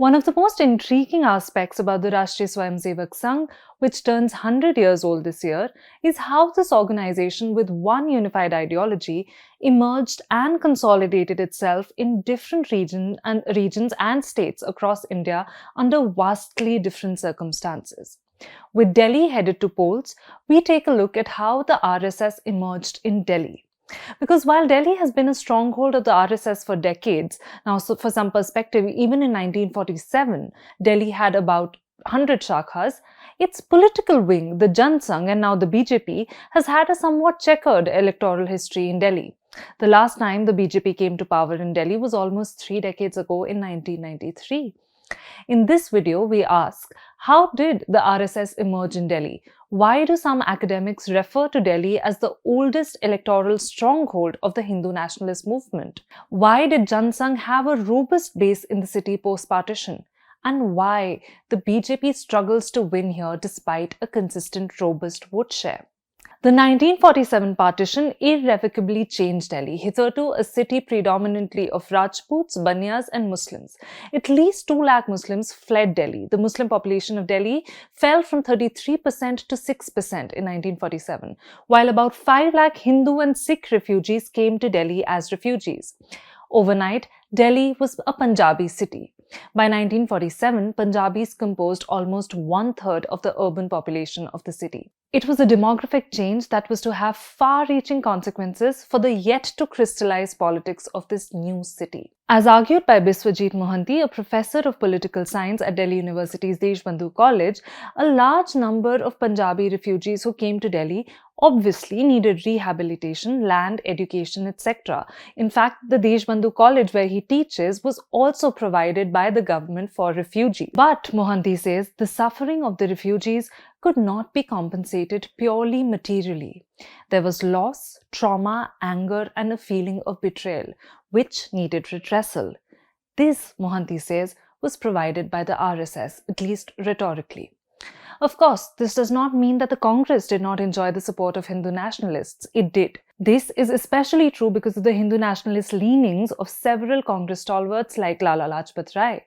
One of the most intriguing aspects about the Rashtriya Swayamsevak Sangh, which turns 100 years old this year, is how this organization with one unified ideology emerged and consolidated itself in different regions and states across India under vastly different circumstances. With Delhi headed to polls, we take a look at how the RSS emerged in Delhi. Because while Delhi has been a stronghold of the RSS for decades, now so for some perspective, even in 1947, Delhi had about 100 shakhas, its political wing, the Jana Sangh and now the BJP, has had a somewhat checkered electoral history in Delhi. The last time the BJP came to power in Delhi was almost 3 decades ago in 1993. In this video, we ask, how did the RSS emerge in Delhi? Why do some academics refer to Delhi as the oldest electoral stronghold of the Hindu nationalist movement? Why did Jana Sangh have a robust base in the city post-partition? And why the BJP struggles to win here despite a consistent, robust vote share? The 1947 partition irrevocably changed Delhi, hitherto a city predominantly of Rajputs, Banias and Muslims. At least 2 lakh Muslims fled Delhi. The Muslim population of Delhi fell from 33% to 6% in 1947, while about 5 lakh Hindu and Sikh refugees came to Delhi as refugees. Overnight, Delhi was a Punjabi city. By 1947, Punjabis composed almost 1/3 of the urban population of the city. It was a demographic change that was to have far-reaching consequences for the yet-to-crystallize politics of this new city. As argued by Biswajit Mohanty, a professor of political science at Delhi University's Deshbandhu College, a large number of Punjabi refugees who came to Delhi obviously needed rehabilitation, land, education, etc. In fact, the Deshbandhu College where he teaches was also provided by the government for refugees. But, Mohanty says, the suffering of the refugees could not be compensated purely materially. There was loss, trauma, anger, and a feeling of betrayal, which needed redressal. This, Mohanty says, was provided by the RSS, at least rhetorically. Of course, this does not mean that the Congress did not enjoy the support of Hindu nationalists. It did. This is especially true because of the Hindu nationalist leanings of several Congress stalwarts like Lala Lajpat Rai.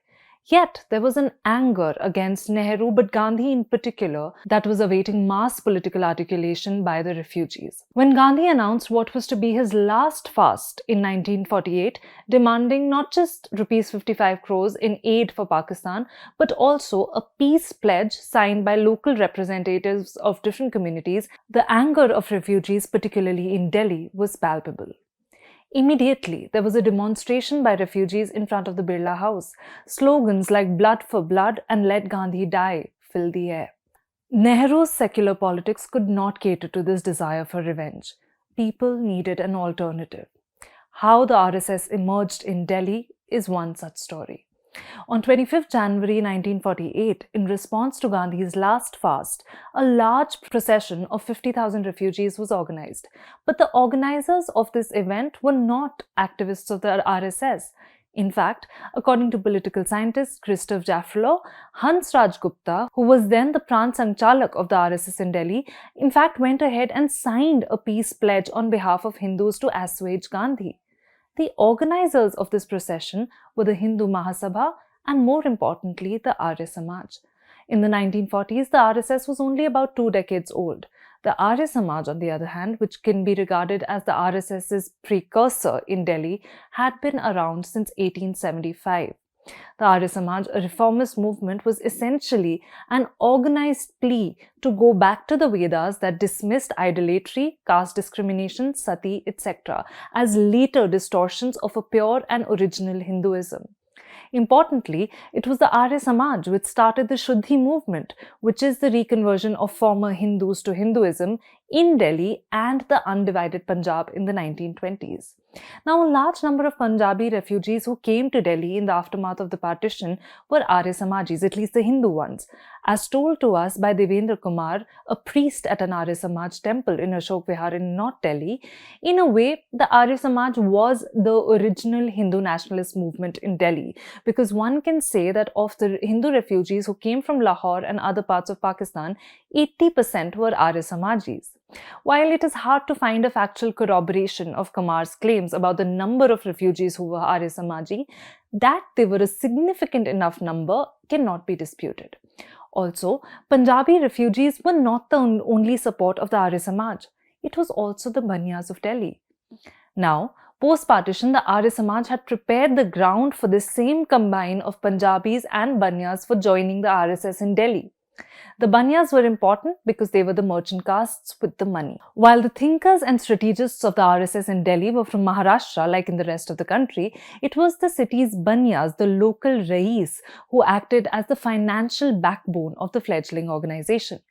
Yet, there was an anger against Nehru, but Gandhi in particular, that was awaiting mass political articulation by the refugees. When Gandhi announced what was to be his last fast in 1948, demanding not just Rs 55 crores in aid for Pakistan, but also a peace pledge signed by local representatives of different communities, the anger of refugees, particularly in Delhi, was palpable. Immediately, there was a demonstration by refugees in front of the Birla House. Slogans like "Blood for Blood" and "Let Gandhi Die" filled the air. Nehru's secular politics could not cater to this desire for revenge. People needed an alternative. How the RSS emerged in Delhi is one such story. On 25th January 1948, in response to Gandhi's last fast, a large procession of 50,000 refugees was organized. But the organizers of this event were not activists of the RSS. In fact, according to political scientist Christoph Jaffrelot, Hans Raj Gupta, who was then the Pran Sangchalak of the RSS in Delhi, in fact went ahead and signed a peace pledge on behalf of Hindus to assuage Gandhi. The organizers of this procession were the Hindu Mahasabha and, more importantly, the Arya Samaj. In the 1940s, the RSS was only about 2 decades old. The Arya Samaj, on the other hand, which can be regarded as the RSS's precursor in Delhi, had been around since 1875. The Arya Samaj, a reformist movement, was essentially an organized plea to go back to the Vedas that dismissed idolatry, caste discrimination, sati, etc. as later distortions of a pure and original Hinduism. Importantly, it was the Arya Samaj which started the Shuddhi movement, which is the reconversion of former Hindus to Hinduism in Delhi and the undivided Punjab in the 1920s. Now, a large number of Punjabi refugees who came to Delhi in the aftermath of the partition were Arya Samajis, at least the Hindu ones. As told to us by Devendra Kumar, a priest at an Arya Samaj temple in Ashok Vihar in North Delhi, in a way, the Arya Samaj was the original Hindu nationalist movement in Delhi, because one can say that of the Hindu refugees who came from Lahore and other parts of Pakistan, 80% were Arya Samajis. While it is hard to find a factual corroboration of Kamar's claims about the number of refugees who were Arya Samaji, that they were a significant enough number cannot be disputed. Also, Punjabi refugees were not the only support of the Arya Samaj. It was also the Banias of Delhi. Now, post-partition, the Arya Samaj had prepared the ground for this same combine of Punjabis and Banias for joining the RSS in Delhi. The Banias were important because they were the merchant castes with the money. While the thinkers and strategists of the RSS in Delhi were from Maharashtra, like in the rest of the country, it was the city's Banias, the local rais, who acted as the financial backbone of the fledgling organization.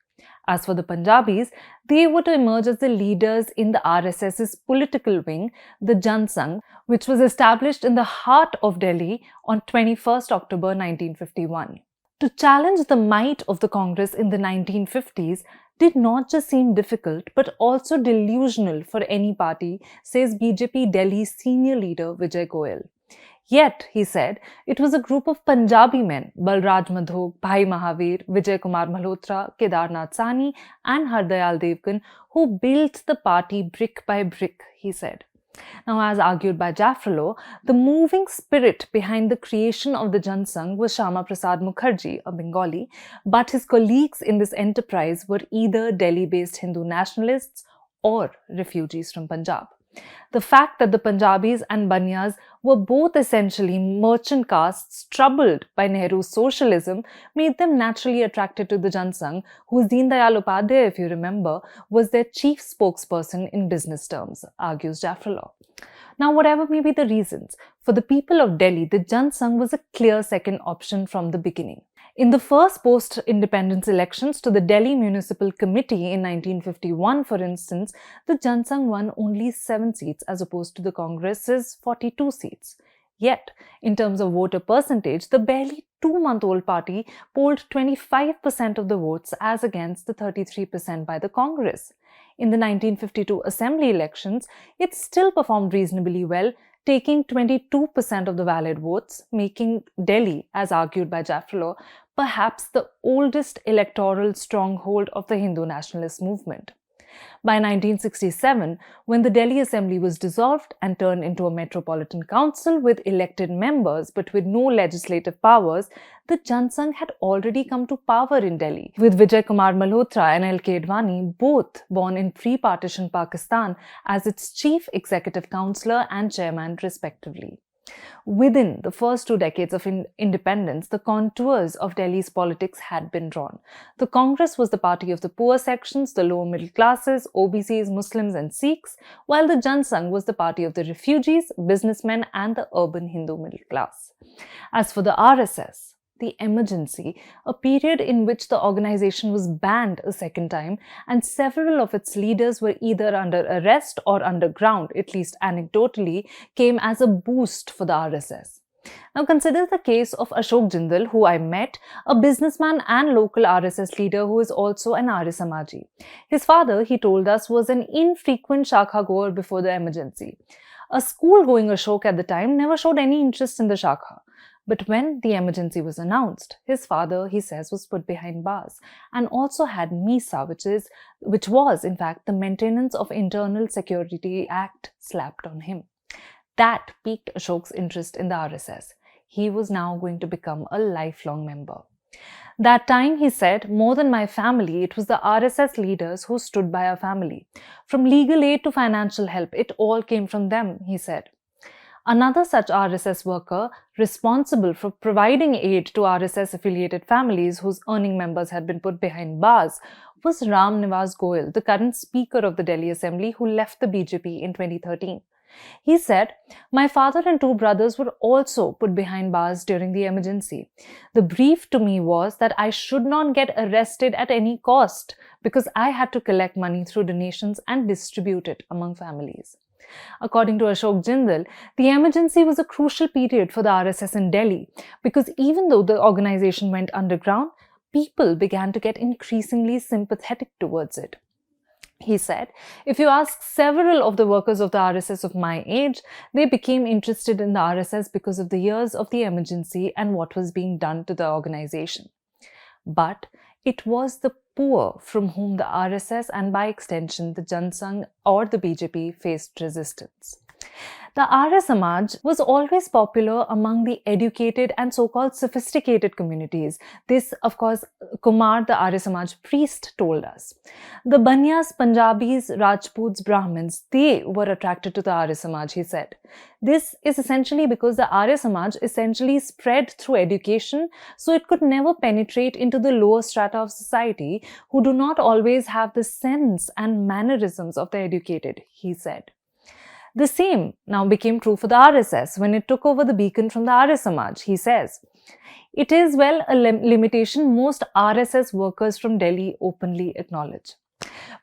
As for the Punjabis, they were to emerge as the leaders in the RSS's political wing, the Jana Sangh, which was established in the heart of Delhi on 21st October 1951. To challenge the might of the Congress in the 1950s did not just seem difficult but also delusional for any party, says BJP Delhi's senior leader Vijay Goyal. Yet, he said, it was a group of Punjabi men, Balraj Madhok, Bhai Mahavir, Vijay Kumar Malhotra, Kedarnath Sani and Hardayal Devgan who built the party brick by brick, he said. Now, as argued by Jaffrelot, the moving spirit behind the creation of the Jana Sangh was Shyama Prasad Mukherjee, a Bengali, but his colleagues in this enterprise were either Delhi-based Hindu nationalists or refugees from Punjab. The fact that the Punjabis and Banias were both essentially merchant castes troubled by Nehru's socialism made them naturally attracted to the Jana Sangh, whose Deen Dayal Upadhyay, if you remember, was their chief spokesperson in business terms, argues Jaffrelot. Now, whatever may be the reasons, for the people of Delhi, the Jana Sangh was a clear second option from the beginning. In the first post-independence elections to the Delhi Municipal Committee in 1951, for instance, the Jana Sangh won only 7 seats as opposed to the Congress's 42 seats. Yet, in terms of voter percentage, the barely 2-month-old party polled 25% of the votes as against the 33% by the Congress. In the 1952 Assembly elections, it still performed reasonably well, taking 22% of the valid votes, making Delhi, as argued by Jaffrelot, perhaps the oldest electoral stronghold of the Hindu nationalist movement. By 1967, when the Delhi Assembly was dissolved and turned into a metropolitan council with elected members but with no legislative powers, the Jana Sangh had already come to power in Delhi, with Vijay Kumar Malhotra and L.K. Advani, both born in pre-partition Pakistan, as its chief executive councillor and chairman respectively. Within the first 2 decades of independence, the contours of Delhi's politics had been drawn. The Congress was the party of the poor sections, the lower middle classes, OBCs, Muslims and Sikhs, while the Jana Sangh was the party of the refugees, businessmen and the urban Hindu middle class. As for the RSS, the emergency, a period in which the organization was banned a second time and several of its leaders were either under arrest or underground, at least anecdotally, came as a boost for the RSS. Now consider the case of Ashok Jindal, who I met, a businessman and local RSS leader who is also an Arya Samaji. His father, he told us, was an infrequent Shakha goer before the emergency. A school-going Ashok at the time never showed any interest in the Shakha. But when the emergency was announced, his father, he says, was put behind bars and also had MISA, which was, in fact, the Maintenance of Internal Security Act slapped on him. That piqued Ashok's interest in the RSS. He was now going to become a lifelong member. That time, he said, more than my family, it was the RSS leaders who stood by our family. From legal aid to financial help, it all came from them, he said. Another such RSS worker responsible for providing aid to RSS-affiliated families whose earning members had been put behind bars was Ram Nivas Goyal, the current Speaker of the Delhi Assembly who left the BJP in 2013. He said, "My father and 2 brothers were also put behind bars during the emergency. The brief to me was that I should not get arrested at any cost because I had to collect money through donations and distribute it among families." According to Ashok Jindal, the emergency was a crucial period for the RSS in Delhi because even though the organization went underground, people began to get increasingly sympathetic towards it. He said, if you ask several of the workers of the RSS of my age, they became interested in the RSS because of the years of the emergency and what was being done to the organization. But it was the poor from whom the RSS and by extension the Jana Sangh or the BJP faced resistance. The Arya Samaj was always popular among the educated and so-called sophisticated communities. This, of course, Kumar, the Arya Samaj priest, told us. The Banias, Punjabis, Rajputs, Brahmins, they were attracted to the Arya Samaj, he said. This is essentially because the Arya Samaj essentially spread through education, so it could never penetrate into the lower strata of society who do not always have the sense and mannerisms of the educated, he said. The same now became true for the RSS when it took over the beacon from the Arya Samaj, he says. It is, well, a limitation most RSS workers from Delhi openly acknowledge.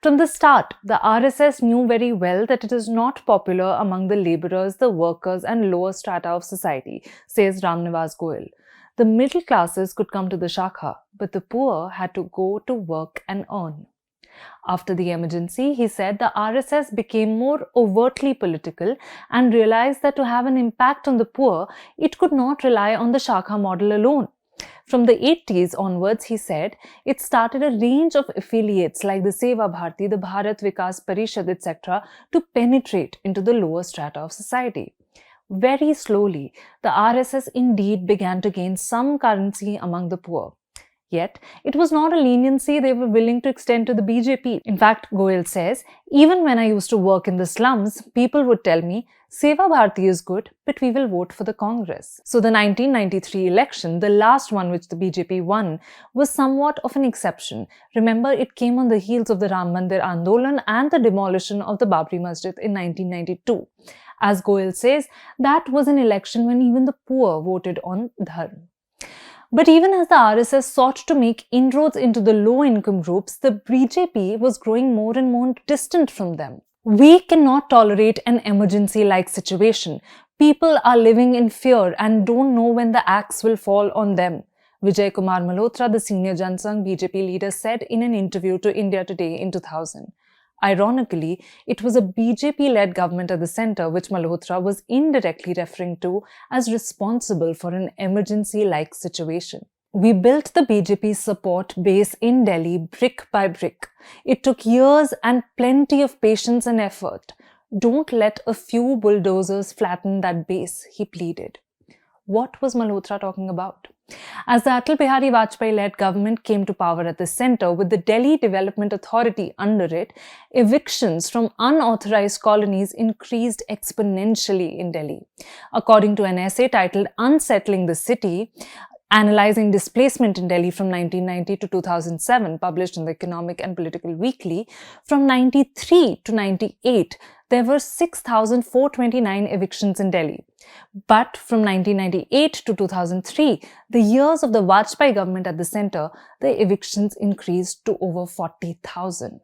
From the start, the RSS knew very well that it is not popular among the labourers, the workers and lower strata of society, says Ramnivas Goyal. The middle classes could come to the Shakha, but the poor had to go to work and earn. After the emergency, he said the RSS became more overtly political and realized that to have an impact on the poor, it could not rely on the Shakha model alone. From the 80s onwards, he said, it started a range of affiliates like the Seva Bharti, the Bharat Vikas Parishad, etc. to penetrate into the lower strata of society. Very slowly, the RSS indeed began to gain some currency among the poor. Yet, it was not a leniency they were willing to extend to the BJP. In fact, Goyal says, even when I used to work in the slums, people would tell me, Seva Bharti is good, but we will vote for the Congress. So the 1993 election, the last one which the BJP won, was somewhat of an exception. Remember, it came on the heels of the Ram Mandir Andolan and the demolition of the Babri Masjid in 1992. As Goyal says, that was an election when even the poor voted on Dharma. But even as the RSS sought to make inroads into the low-income groups, the BJP was growing more and more distant from them. We cannot tolerate an emergency-like situation. People are living in fear and don't know when the axe will fall on them, Vijay Kumar Malhotra, the senior Jana Sangh BJP leader, said in an interview to India Today in 2000. Ironically, it was a BJP-led government at the centre which Malhotra was indirectly referring to as responsible for an emergency-like situation. We built the BJP support base in Delhi brick by brick. It took years and plenty of patience and effort. Don't let a few bulldozers flatten that base, he pleaded. What was Malhotra talking about? As the Atal Bihari Vajpayee-led government came to power at the centre with the Delhi Development Authority under it, evictions from unauthorized colonies increased exponentially in Delhi. According to an essay titled Unsettling the City, analyzing displacement in Delhi from 1990 to 2007, published in the Economic and Political Weekly, from 93 to 98, there were 6,429 evictions in Delhi. But from 1998 to 2003, the years of the Vajpayee government at the centre, the evictions increased to over 40,000.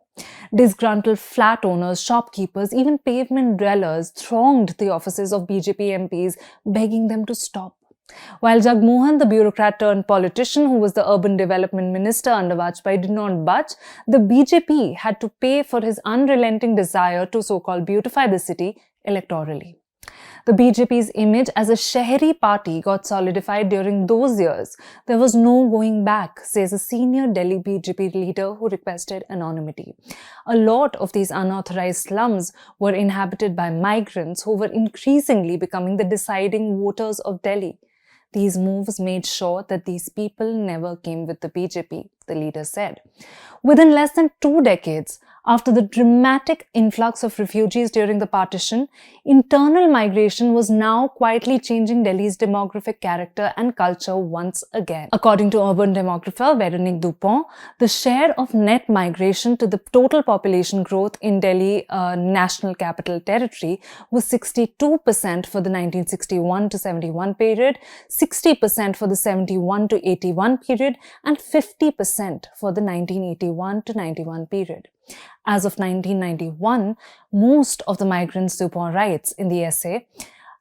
Disgruntled flat owners, shopkeepers, even pavement dwellers thronged the offices of BJP MPs, begging them to stop. While Jagmohan, the bureaucrat turned politician who was the urban development minister under Vajpayee, did not budge, the BJP had to pay for his unrelenting desire to so-called beautify the city electorally. The BJP's image as a Shehri party got solidified during those years. There was no going back, says a senior Delhi BJP leader who requested anonymity. A lot of these unauthorized slums were inhabited by migrants who were increasingly becoming the deciding voters of Delhi. These moves made sure that these people never came with the BJP, the leader said. Within less than 2 decades, after the dramatic influx of refugees during the partition, internal migration was now quietly changing Delhi's demographic character and culture once again. According to urban demographer Véronique Dupont, the share of net migration to the total population growth in Delhi National Capital Territory was 62% for the 1961 to 71 period, 60% for the 71 to 81 period, and 50% for the 1981 to 91 period. As of 1991, most of the migrants, Dupont writes in the essay,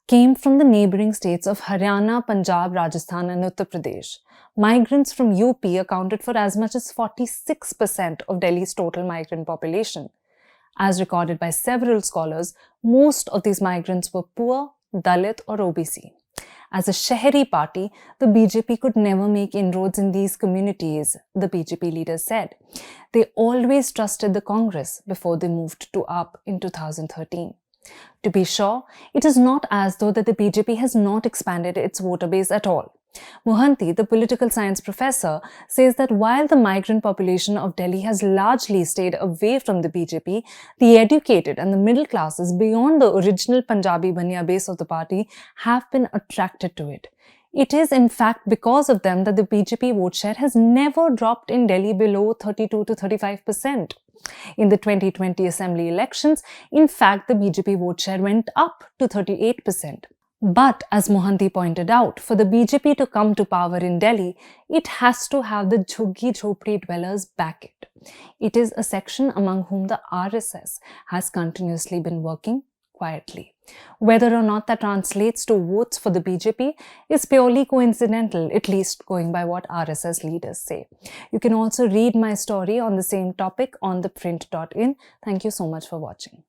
came from the neighbouring states of Haryana, Punjab, Rajasthan and Uttar Pradesh. Migrants from UP accounted for as much as 46% of Delhi's total migrant population. As recorded by several scholars, most of these migrants were poor, Dalit or OBC. As a Shehri party, the BJP could never make inroads in these communities, the BJP leader said. They always trusted the Congress before they moved to AAP in 2013. To be sure, it is not as though that the BJP has not expanded its voter base at all. Mohanty, the political science professor, says that while the migrant population of Delhi has largely stayed away from the BJP, the educated and the middle classes beyond the original Punjabi Banias base of the party have been attracted to it. It is in fact because of them that the BJP vote share has never dropped in Delhi below 32 to 35%. In the 2020 assembly elections, in fact, the BJP vote share went up to 38%. But, as Mohanty pointed out, for the BJP to come to power in Delhi, it has to have the Jhuggi Jhopdi dwellers back it. It is a section among whom the RSS has continuously been working quietly. Whether or not that translates to votes for the BJP is purely coincidental, at least going by what RSS leaders say. You can also read my story on the same topic on ThePrint.in. Thank you so much for watching.